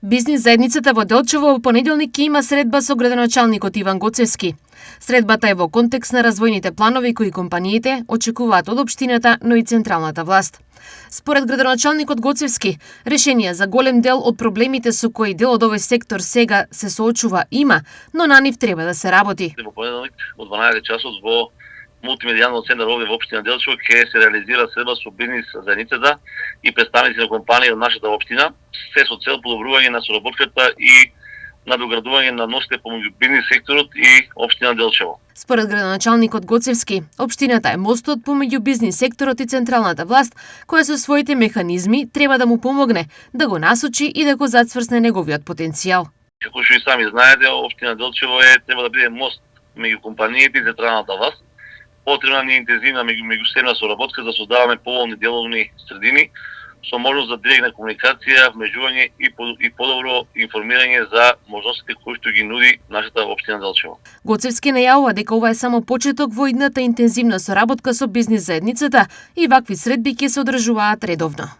Бизнис заедницата во Делчево во понеделник ќе има средба со градоначалникот Иван Гоцевски. Средбата е во контекст на развојните планови кои компаниите очекуваат од општината, но и централната власт. Според градоначалникот Гоцевски, решенија за голем дел од проблемите со кои дел од овој сектор сега се соочува има, но на нив треба да се работи. Во понеделник од 12 часот во мултимедијалниот центар овде во општина Делчево ќе се реализира средба со бизнис заедницата и представници на компании од нашата општина, се со цел подобрување на соработката и надоградување на односите помеѓу бизнис секторот и општина Делчево. Според градоначалникот Гоцевски, општината е мостот помеѓу бизнис секторот и централната власт, која со своите механизми треба да му помогне, да го насочи и да го зацврсне неговиот потенцијал. Како што и сами знаете, општина Делчево треба да биде мост меѓу компаниите и централната власт. Потребна ни интензивна меѓусебна соработка за создаваме поволни деловни средини со можност за директна комуникација, вмежување и подобро информирање за можностите кои што ги нуди нашата општина Делчево. Гоцевски најавува дека ова е само почеток во идната интензивна соработка со бизнис заедницата и вакви средби ќе се одржуваат редовно.